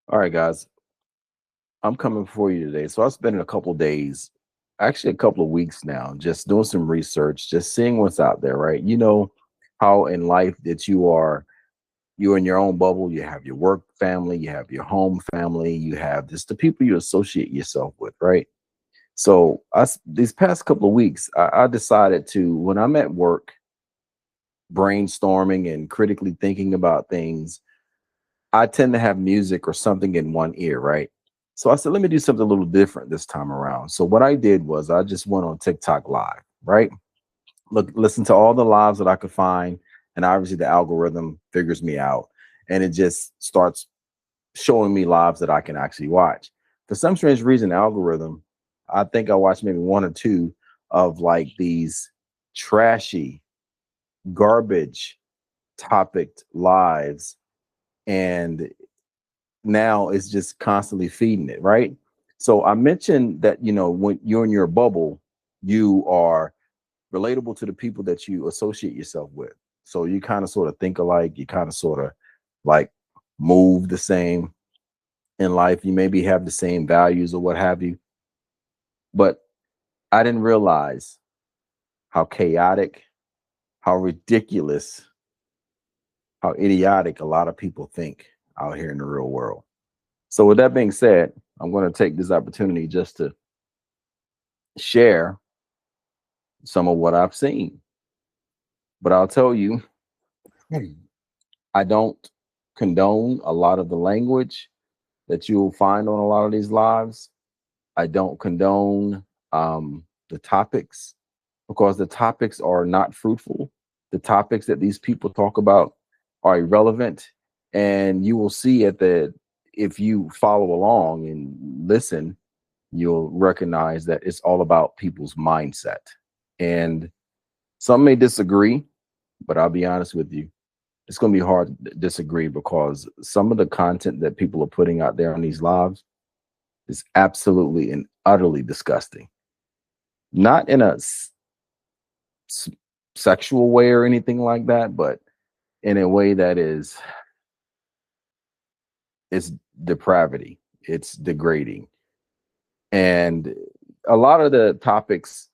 All right, guys, I'm coming for you today. So I spent a couple days, actually a couple of weeks now, just doing some research, just seeing what's out there, right? You know how in life that you're in your own bubble, you have your work family, you have your home family, you have just the people you associate yourself with, right? So these past couple of weeks, I decided to, when I'm at work, brainstorming and critically thinking about things, I tend to have music or something in one ear, right? So I said, let me do something a little different this time around. So what I did was I just went on TikTok live, right? Look, listen to all the lives that I could find. And obviously the algorithm figures me out and it just starts showing me lives that I can actually watch. For some strange reason, algorithm, I think I watched maybe one or two of like these trashy, garbage topic lives. And now it's just constantly feeding it, right? So I mentioned that, when you're in your bubble, you are relatable to the people that you associate yourself with. So you kind of sort of think alike, you kind of sort of like move the same in life. You maybe have the same values or what have you. But I didn't realize how chaotic, how ridiculous, how idiotic a lot of people think out here in the real world. So with that being said, I'm going to take this opportunity just to share some of what I've seen. But I'll tell you, I don't condone a lot of the language that you'll find on a lot of these lives. I don't condone the topics because the topics are not fruitful. The topics that these people talk about are irrelevant. And you will see if you follow along and listen, you'll recognize that it's all about people's mindset. And some may disagree, but I'll be honest with you, it's going to be hard to disagree because some of the content that people are putting out there on these lives is absolutely and utterly disgusting. Not in a s- sexual way or anything like that, but in a way that it's depravity. It's degrading. And a lot of the topics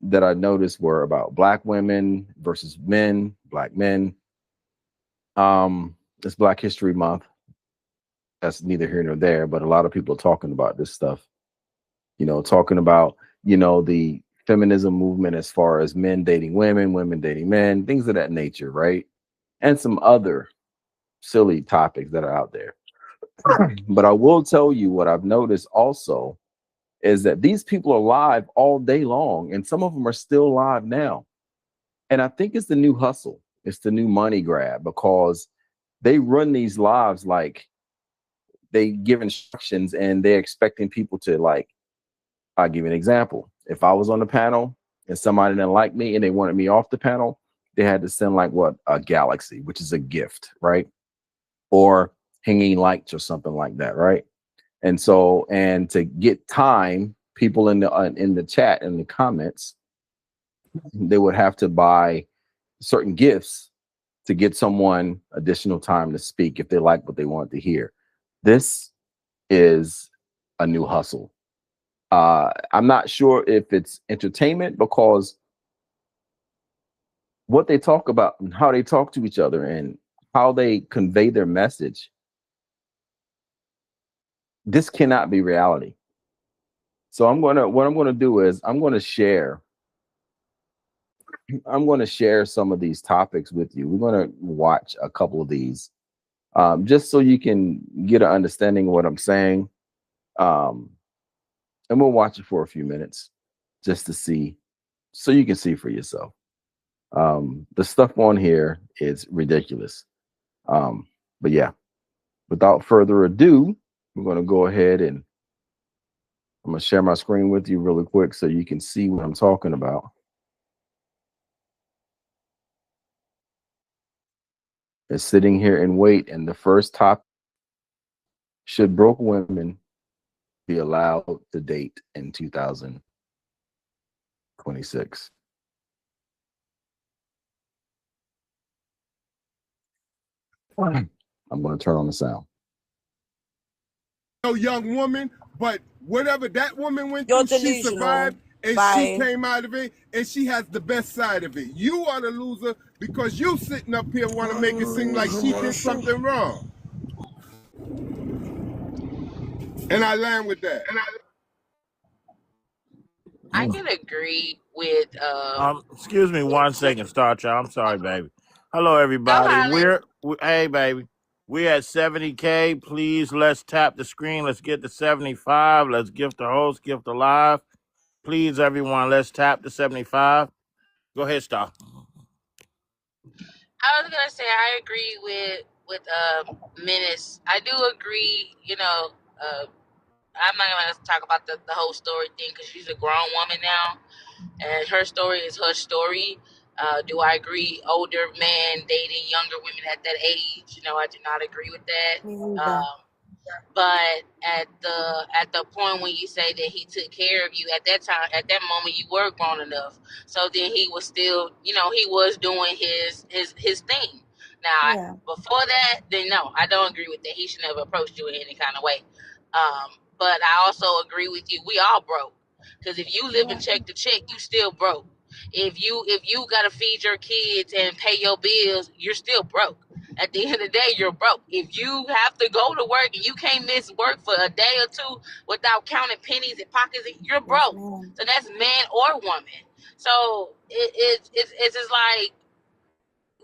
that I noticed were about black women versus men, black men. It's Black History Month. That's neither here nor there, but a lot of people are talking about this stuff, talking about, the feminism movement as far as men dating women, women dating men, things of that nature, right? And some other silly topics that are out there. But I will tell you what I've noticed also is that these people are live all day long, and some of them are still live now. And I think it's the new hustle, it's the new money grab because they run these lives like they give instructions and they're expecting people to like. I'll give you an example. If I was on the panel and somebody didn't like me and they wanted me off the panel, they had to send like what, a galaxy, which is a gift, right? Or hanging lights or something like that, right? And so, and to get time, people in the chat in the comments, they would have to buy certain gifts to get someone additional time to speak if they like what they want to hear. This is a new hustle. I'm not sure if it's entertainment because what they talk about and how they talk to each other and how they convey their message, this cannot be reality. So what I'm gonna do is I'm gonna share some of these topics with you. We're gonna watch a couple of these, just so you can get an understanding of what I'm saying. Um, and we'll watch it for a few minutes just to see, so you can see for yourself. The stuff on here is ridiculous. Um, but yeah, without further ado, we're going to go ahead and I'm going to share my screen with you really quick so you can see what I'm talking about. It's sitting here and wait. And the first topic: should broke women be allowed to date in 2026? I'm going to turn on the sound. young woman, but whatever that woman went You're through, she delusional. survived and Bye. she came out of it and she has the best side of it. You are the loser because you sitting up here want to make it seem like she did something wrong. And I land with that. I can agree with Excuse me 1 second, Star Child. I'm sorry, baby. Hello, everybody. Hey, baby. We're at 70K. Please, let's tap the screen. Let's get to 75. Let's gift the host, gift the live. Please, everyone, let's tap the 75. Go ahead, Star. I was gonna say I agree with Menace. I do agree. I'm not gonna talk about the whole story thing because she's a grown woman now, and her story is her story. Do I agree? Older men dating younger women at that age? I do not agree with that. But at the point when you say that he took care of you at that time, at that moment you were grown enough. So then he was still, he was doing his thing. Now, before that, then no, I don't agree with that. He should never approached you in any kind of way. But I also agree with you. We all broke. Because if you live in check to check, you still broke. If you gotta feed your kids and pay your bills, you're still broke. At the end of the day, you're broke. If you have to go to work and you can't miss work for a day or two without counting pennies and pockets, you're broke. So that's man or woman. So it's just like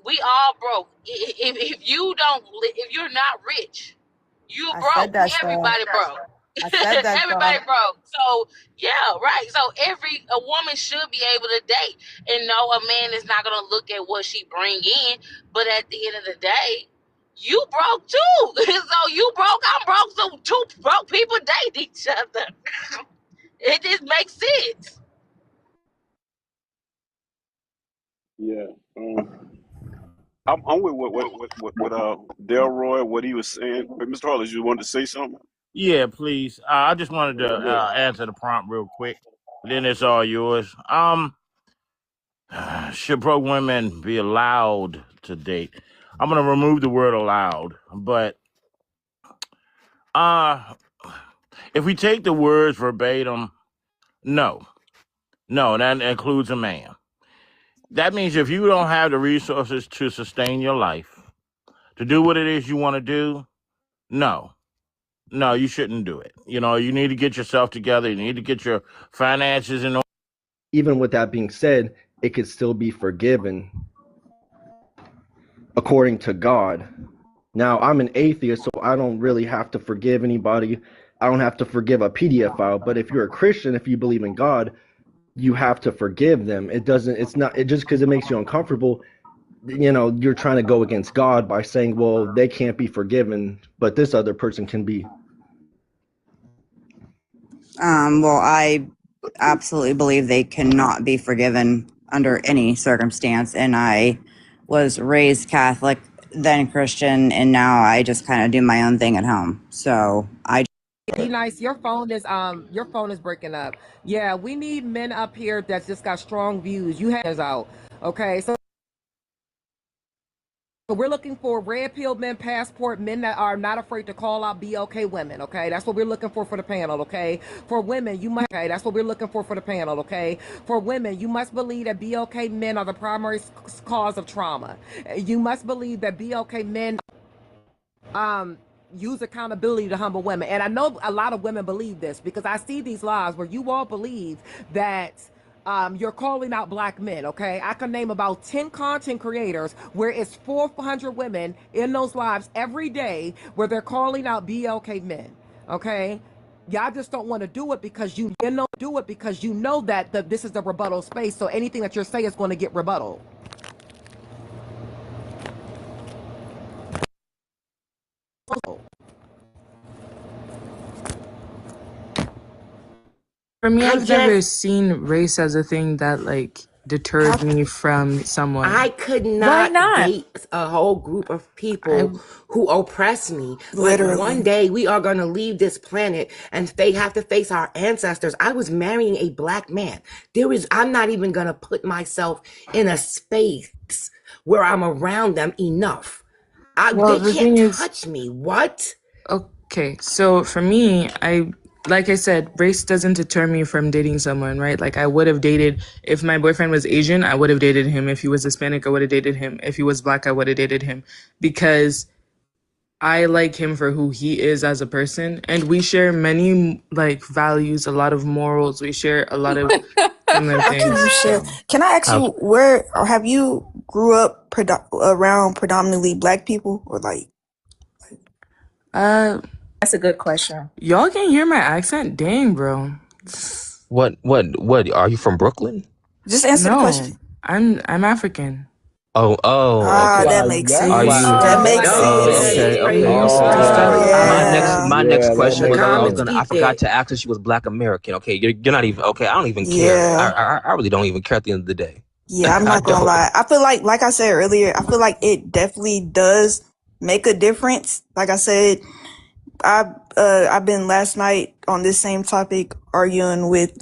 we all broke. If you're not rich, you broke. Everybody broke. Everybody broke. So yeah, right. So a woman should be able to date and know a man is not gonna look at what she bring in. But at the end of the day, you broke too. So you broke, I'm broke. So two broke people date each other. It just makes sense. Yeah. I'm with what Delroy, what he was saying. But Mr. Hollis, you wanted to say something? Yeah, please. I just wanted to answer the prompt real quick. Then it's all yours. Should broke women be allowed to date? I'm gonna remove the word allowed, but if we take the words verbatim, no, that includes a man. That means if you don't have the resources to sustain your life, to do what it is you want to do, no, you shouldn't do it. You need to get yourself together. You need to get your finances in order. Even with that being said, it could still be forgiven according to God. Now, I'm an atheist, so I don't really have to forgive anybody. I don't have to forgive a PDF file. But if you're a Christian, if you believe in God, you have to forgive them. It just because it makes you uncomfortable, you're trying to go against God by saying, well, they can't be forgiven, but this other person can be. Well, I absolutely believe they cannot be forgiven under any circumstance. And I was raised Catholic, then Christian, and now I just kind of do my own thing at home. So Be nice. Your phone is breaking up. Yeah, we need men up here that's just got strong views. You have out. Okay, so we're looking for red pill men, passport men that are not afraid to call out BLK women. Okay, that's what we're looking for the panel. Okay, for women, that's what we're looking for the panel. Okay, for women, you must believe that BLK men are the primary cause of trauma. You must believe that BLK men use accountability to humble women. And I know a lot of women believe this because I see these lives where you all believe that you're calling out black men. Okay, I can name about 10 content creators where it's 400 women in those lives every day where they're calling out BLK men. Okay, y'all just don't want to do it because you know that this is the rebuttal space, so anything that you're saying is going to get rebuttal. For me, I've never seen race as a thing that deterred me from someone. I could not date a whole group of people who oppress me. Literally. One day we are going to leave this planet and they have to face our ancestors. I was marrying a black man. I'm not even going to put myself in a space where I'm around them enough. They can't touch me. What? Okay, so for me, like I said, race doesn't deter me from dating someone, right? Like I would have dated, if my boyfriend was Asian, I would have dated him. If he was Hispanic, I would have dated him. If he was Black, I would have dated him because I like him for who he is as a person. And we share many like values, a lot of morals. We share a lot of similar How can you things. share? So, Can I ask you where, or have you grew up around predominantly Black people, or like? That's a good question. y'all can hear my accent? Dang, bro. What? Are you from Brooklyn? Just answer the question. No, I'm African. Oh, okay. That makes sense. Are you? That makes sense. My next question was Common I forgot to ask if she was Black American. Okay, you're not even okay. I don't even care. I really don't even care at the end of the day. Yeah, I'm not gonna lie. I feel like I said earlier, I feel like it definitely does make a difference. Like I said, I've been last night on this same topic arguing with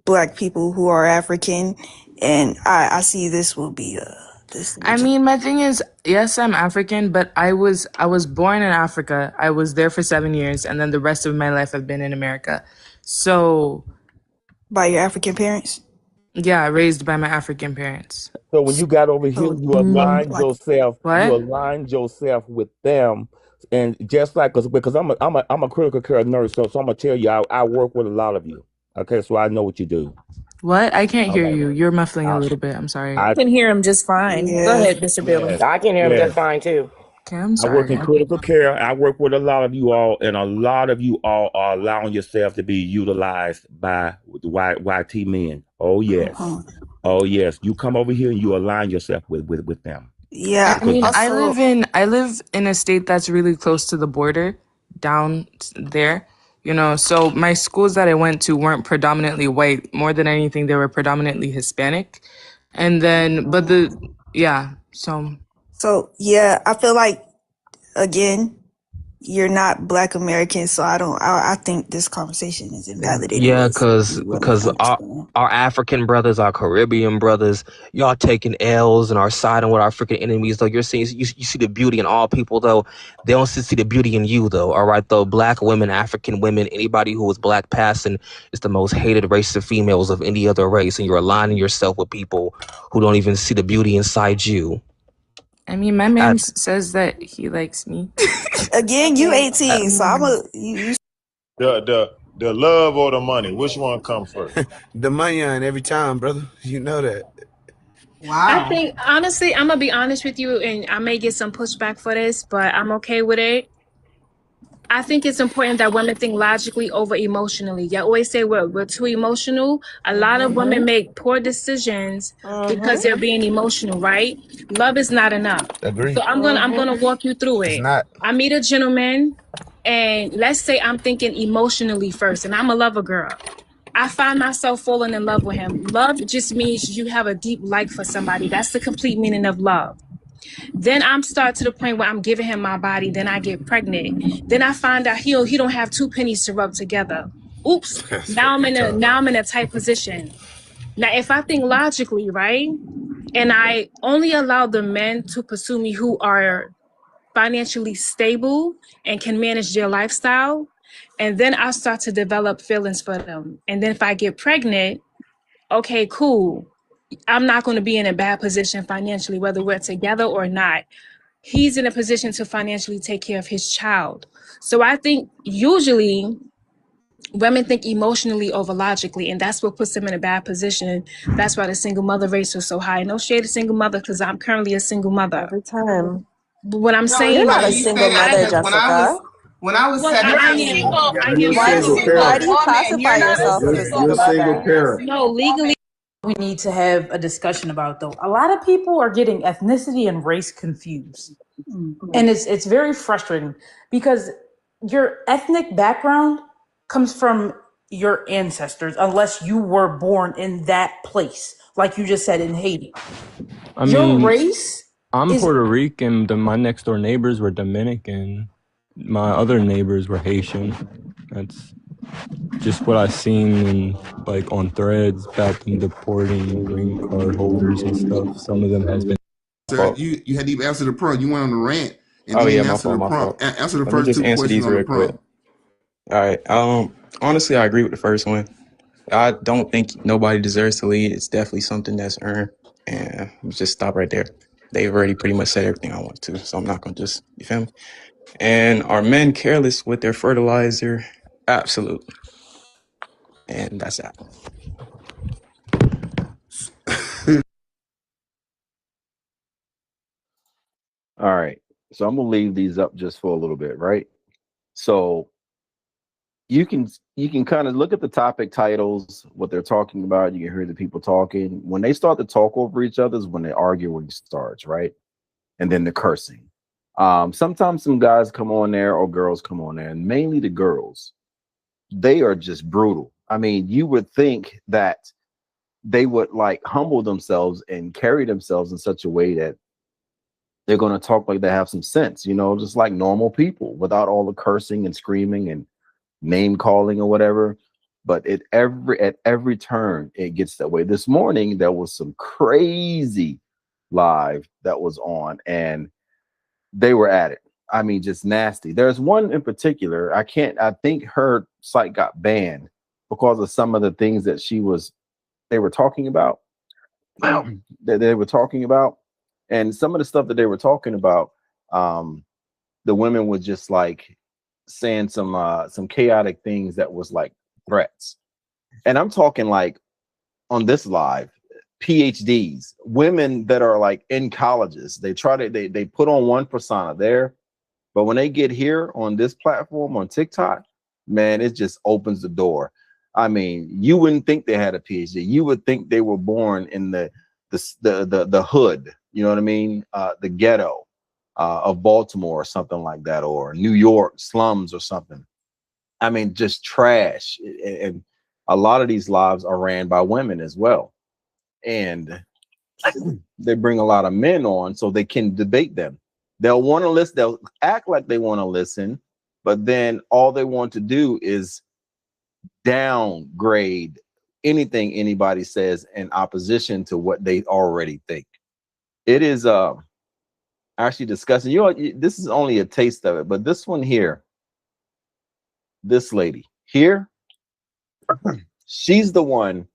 Black people who are African, and I see this will be this. I mean, my thing is, yes, I'm African, but I was born in Africa. I was there for 7 years, and then the rest of my life I've been in America. So, by your African parents? Yeah, raised by my African parents. So when you got over here, you aligned yourself. What? You aligned yourself with them, and just like because I'm a critical care nurse, so I'm gonna tell you, I work with a lot of you. Okay, so I know what you do. What? I can't hear you. You're muffling a little bit. I'm sorry. I can hear him just fine. Yeah. Go ahead, Mr. Billy. I can hear him just fine too. Okay, I'm I sorry. work in critical care. I work with a lot of you all, and a lot of you all are allowing yourself to be utilized by the YT men. Oh yes, oh yes. You come over here and you align yourself with them. Yeah, I mean, I live in a state that's really close to the border, down there. You know, so my schools that I went to weren't predominantly white. More than anything, they were predominantly Hispanic. And then, So yeah, I feel like, again, you're not Black American, so I think this conversation is invalidated. Yeah, because our African brothers, our Caribbean brothers, y'all taking L's and are siding with our freaking enemies. Though you see the beauty in all people, though they don't see the beauty in you, though. All right, though, Black women, African women, anybody who is Black passing is the most hated race of females of any other race, and you're aligning yourself with people who don't even see the beauty inside you. I mean, my man says that he likes me. Again, you 18, so I'm The love or the money, which one comes first? The money on every time, brother. You know that. I think, honestly, I'm going to be honest with you, and I may get some pushback for this, but I'm okay with it. I think it's important that women think logically over emotionally. You always say we're too emotional. A lot of women make poor decisions because they're being emotional, right? Love is not enough. Agree. So I'm gonna walk you through it. It's not. I meet a gentleman, and let's say I'm thinking emotionally first, and I'm a lover girl. I find myself falling in love with him. Love just means you have a deep like for somebody. That's the complete meaning of love. Then I'm start to the point where I'm giving him my body. Then I get pregnant. Then I find out he don't have two pennies to rub together. Oops. Now I'm in a tight position. Now, if I think logically, right, and I only allow the men to pursue me who are financially stable and can manage their lifestyle, and then I start to develop feelings for them. And then if I get pregnant, okay, cool. I'm not going to be in a bad position financially, whether we're together or not. He's in a position to financially take care of his child. So I think usually women think emotionally over logically, and that's what puts them in a bad position. That's why the single mother rates are so high. No shade of single mother, because I'm currently a single mother. Every time. But what I'm saying, you're not a single mother, Jessica. When I was 17, why do you classify yourself as a single mother? No, legally. We need to have a discussion about, though. A lot of people are getting ethnicity and race confused. And it's very frustrating because your ethnic background comes from your ancestors, unless you were born in that place, like you just said, in Haiti. Your race I'm Puerto Rican, my next door neighbors were Dominican. My other neighbors were Haitian. That's just what I've seen in, like, on threads back in deporting green card holders and stuff. Some of them has been. So you hadn't even answered the point. You went on the rant. and Oh then yeah, my answer fault, the my prompt. fault. Answer the Let me first just two answer questions these on the real quick. prompt. All right. Honestly, I agree with the first one. I don't think nobody deserves to lead. It's definitely something that's earned. And just stop right there. They've already pretty much said everything I want to, so I'm not gonna just, you feel me? And are men careless with their fertilizer? Absolutely. And that's that. All right. So I'm gonna leave these up just for a little bit, right? So you can kind of look at the topic titles, what they're talking about. You can hear the people talking. When they start to talk over each other is when the arguing starts, right? And then the cursing. Sometimes some guys come on there or girls come on there, and mainly the girls. They are just brutal. I mean, you would think that they would like humble themselves and carry themselves in such a way that they're going to talk like they have some sense, you know, just like normal people without all the cursing and screaming and name calling or whatever. But at every turn, it gets that way. This morning, there was some crazy live that was on, and they were at it. I mean, just nasty. There's one in particular. I think her site got banned because of some of the things that they were talking about. And some of the stuff that they were talking about, the women were just like saying some chaotic things that was like threats. And I'm talking like on this live, PhDs, women that are like in colleges. They put on one persona there, but when they get here on this platform on TikTok, man, it just opens the door. I mean, you wouldn't think they had a PhD. You would think they were born in the hood, you know what I mean? The ghetto of Baltimore or something like that, or New York slums or something. I mean, just trash. And a lot of these lives are ran by women as well. And they bring a lot of men on so they can debate them. They'll want to listen. They'll act like they want to listen, but then all they want to do is downgrade anything anybody says in opposition to what they already think. It is actually disgusting. You know, this is only a taste of it, but this one here, this lady here, she's the one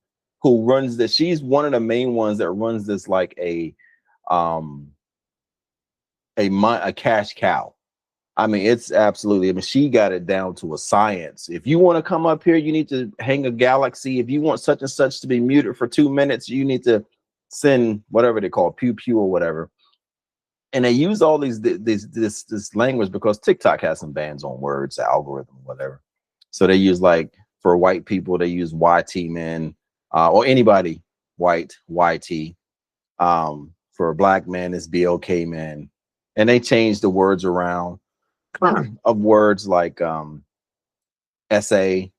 who runs this. She's one of the main ones that runs this like a cash cow. I mean, it's absolutely, I mean, she got it down to a science. If you want to come up here, you need to hang a galaxy. If you want such and such to be muted for 2 minutes, you need to send whatever they call pew pew or whatever. And they use all this language because TikTok has some bans on words, the algorithm, whatever. So they use, like, for white people, they use YT men, or anybody white, YT. For a black man, it's BLK men. And they change the words around of words like essay,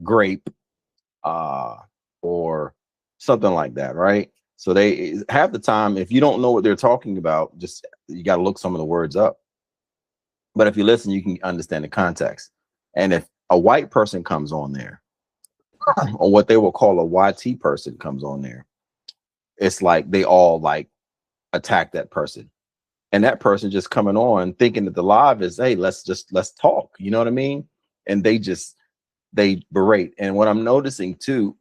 grape, or something like that, right? So they have the time. If you don't know what they're talking about, just you got to look some of the words up. But if you listen, you can understand the context. And if a white person comes on there, or what they will call a YT person comes on there, it's like they all like attack that person. And that person just coming on thinking that the live is, hey, let's talk. You know what I mean? And they berate. And what I'm noticing too,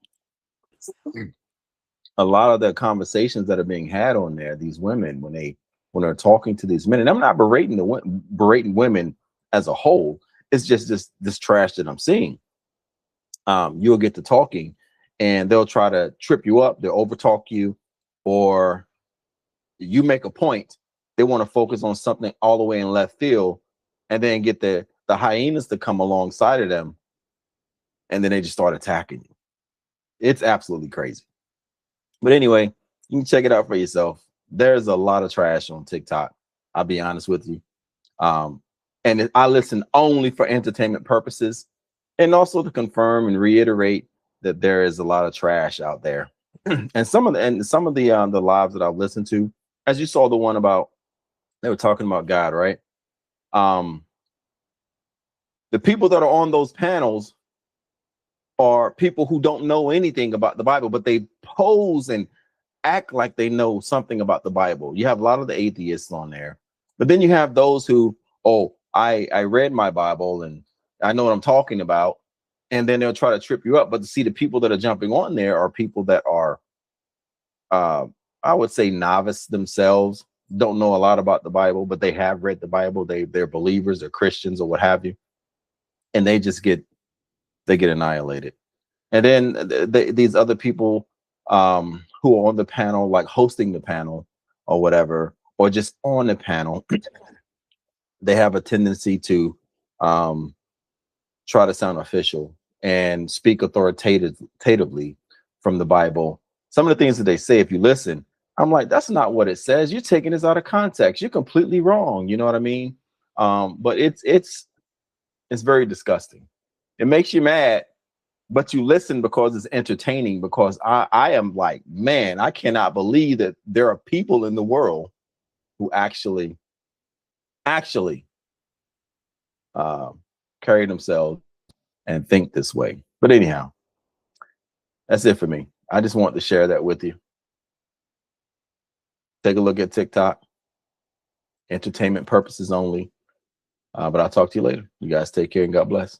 a lot of the conversations that are being had on there, these women, when they're talking to these men, and I'm not berating women as a whole. It's just this trash that I'm seeing. You'll get to talking and they'll try to trip you up. They'll overtalk you, or you make a point. They want to focus on something all the way in left field and then get the hyenas to come alongside of them. And then they just start attacking you. It's absolutely crazy. But anyway, you can check it out for yourself. There's a lot of trash on TikTok. I'll be honest with you. And I listen only for entertainment purposes, and also to confirm and reiterate that there is a lot of trash out there. And some of the lives that I've listened to, as you saw the one about, they were talking about God, right? The people that are on those panels are people who don't know anything about the Bible, but they pose and act like they know something about the Bible. You have a lot of the atheists on there, But then you have those who, oh, I read my Bible and I know what I'm talking about. And then they'll try to trip you up. But to see the people that are jumping on there are people that are, I would say, novice themselves, don't know a lot about the Bible, but they have read the Bible. They're believers, they're Christians or what have you. And they just get annihilated. And then these other people who are on the panel, like hosting the panel or whatever, or just on the panel, they have a tendency to try to sound official and speak authoritatively from the Bible. Some of the things that they say, if you listen, I'm like, that's not what it says. You're taking this out of context. You're completely wrong. You know what I mean? But it's very disgusting. It makes you mad, but you listen because it's entertaining, because I am like, man, I cannot believe that there are people in the world who actually carry themselves and think this way. But anyhow, that's it for me. I just want to share that with you. Take a look at TikTok. Entertainment purposes only. But I'll talk to you later. You guys take care and God bless.